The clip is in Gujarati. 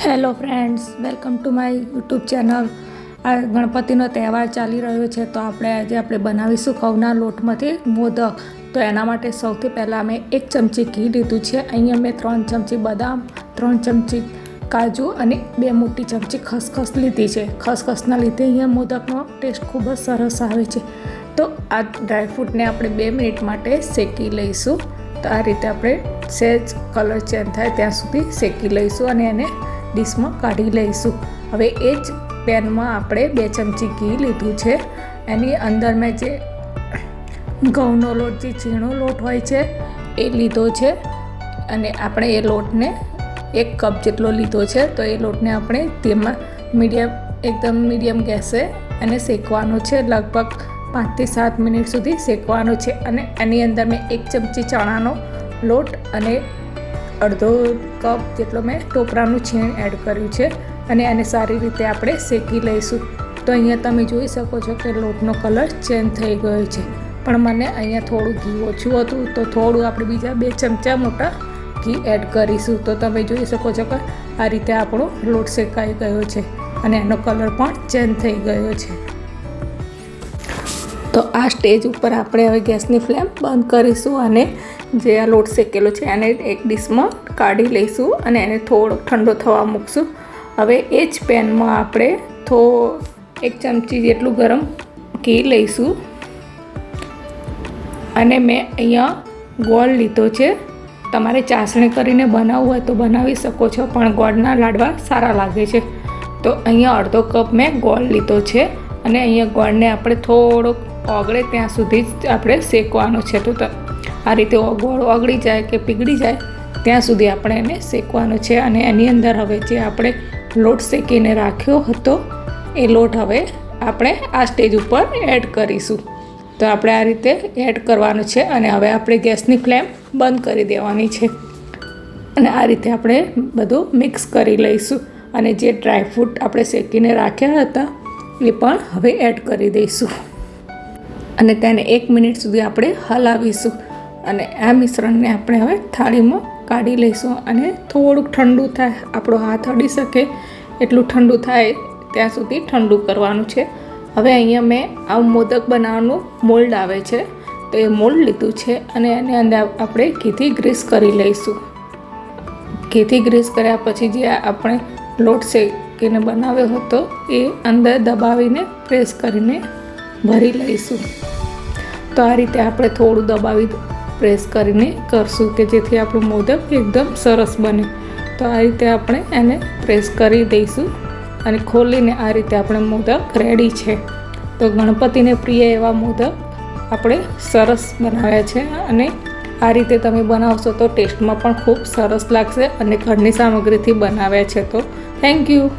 Hello friends, welcome to my YouTube channel. આ ગણપતિનો તહેવાર ચાલી રહ્યો છે, તો આજે બનાવીશું ઘઉંના લોટમાંથી મોદક. તો એના માટે સૌથી પહેલાં મેં 1 ચમચી ઘી લીધું છે. અહીંયા મેં 3 ચમચી બદામ, 3 ચમચી કાજુ અને 2 મોટી ચમચી ખસખસ લીધી છે. ખસખસના લીધે અહીંયા મોદકનો ટેસ્ટ ખૂબ જ સરસ આવે છે. તો આ ડ્રાયફ્રૂટને આપણે 2 મિનિટ માટે શેકી લઈશું. તો આ રીતે આપણે સહેજ કલર ચેન્જ થાય ત્યાં સુધી શેકી લઈશું અને એને ડીશમાં કાઢી લઈશું. હવે એ જ પેનમાં આપણે 2 ચમચી ઘી લીધું છે. એની અંદર મેં જે ઘઉંનો લોટ, જે ઝીણો લોટ હોય છે એ લીધો છે અને આપણે એ લોટને 1 કપ જેટલો લીધો છે. તો એ લોટને આપણે તેમાં એકદમ મીડિયમ ગેસે એને શેકવાનો છે. લગભગ 5 થી 7 મિનિટ સુધી શેકવાનો છે. અને એની અંદર મેં 1 ચમચી ચણાનો લોટ અને અડધો કપ જેટલો મેં ટોપરાનું છીણ એડ કર્યું છે અને એને સારી રીતે આપણે શેકી લઈશું. તો અહીંયા તમે જોઈ શકો છો કે લોટનો કલર ચેન્જ થઈ ગયો છે, પણ મને અહીંયા થોડું ઘી ઓછું હતું, તો થોડું આપણે બીજા 2 ચમચા મોટા ઘી એડ કરીશું. તો તમે જોઈ શકો છો કે આ રીતે આપણો લોટ શેકાઈ ગયો છે અને એનો કલર પણ ચેન્જ થઈ ગયો છે. તો આ સ્ટેજ ઉપર આપણે હવે ગેસની ફ્લેમ બંધ કરીશું અને જે આ લોટ શેકેલો છે એને એક ડીશમાં કાઢી લઈશું અને એને થોડો ઠંડો થવા મૂકશું. હવે એ જ પેનમાં આપણે 1 ચમચી જેટલું ગરમ ઘી લઈશું અને મેં અહીંયા ગોળ લીધો છે. તમારે ચાસણી કરીને બનાવવું હોય તો બનાવી શકો છો, પણ ગોળના લાડવા સારા લાગે છે. તો અહીંયા અડધો કપ મેં ગોળ લીધો છે અને અહીંયા ગોળને આપણે થોડોક ઓગળે ત્યાં સુધી જ આપણે શેકવાનો છે. તો આ રીતે ગોળ ઓગળી જાય કે પીગળી જાય ત્યાં સુધી આપણે એને શેકવાનો છે. અને એની અંદર હવે જે આપણે લોટ શેકીને રાખ્યો હતો એ લોટ હવે આપણે આ સ્ટેજ ઉપર એડ કરીશું. તો આપણે આ રીતે એડ કરવાનું છે અને હવે આપણે ગેસની ફ્લેમ બંધ કરી દેવાની છે અને આ રીતે આપણે બધું મિક્સ કરી લઈશું. અને જે ડ્રાયફ્રૂટ આપણે શેકીને રાખ્યા હતા એ પણ હવે એડ કરી દઈશું અને તેને 1 મિનિટ સુધી આપણે હલાવીશું. અને આ મિશ્રણને આપણે હવે થાળીમાં કાઢી લઈશું અને થોડુંક ઠંડુ થાય, આપણો હાથ અડી શકે એટલું ઠંડુ થાય ત્યાં સુધી ઠંડુ કરવાનું છે. હવે અહીંયા મેં આ મોદક બનાવવાનું મોલ્ડ આવે છે, તો એ મોલ્ડ લીધું છે અને એની અંદર આપણે ઘીથી ગ્રીસ કરી લઈશું. ઘીથી ગ્રીસ કર્યા પછી જે આપણે લોટ શેકીને બનાવ્યો હતો એ અંદર દબાવીને પ્રેસ કરીને ભરી લઈશું. તો આ રીતે આપણે થોડું દબાવી પ્રેસ કરીને કરશું કે જેથી આપણું મોદક એકદમ સરસ બને. તો આ રીતે આપણે એને પ્રેસ કરી દઈશું અને ખોલીને આ રીતે આપણે મોદક રેડી છે. તો ગણપતિને પ્રિય એવા મોદક આપણે સરસ બનાવ્યા છે અને આ રીતે તમે બનાવશો તો ટેસ્ટમાં પણ ખૂબ સરસ લાગશે અને ઘરની સામગ્રીથી બનાવ્યા છે. તો થેન્ક યુ.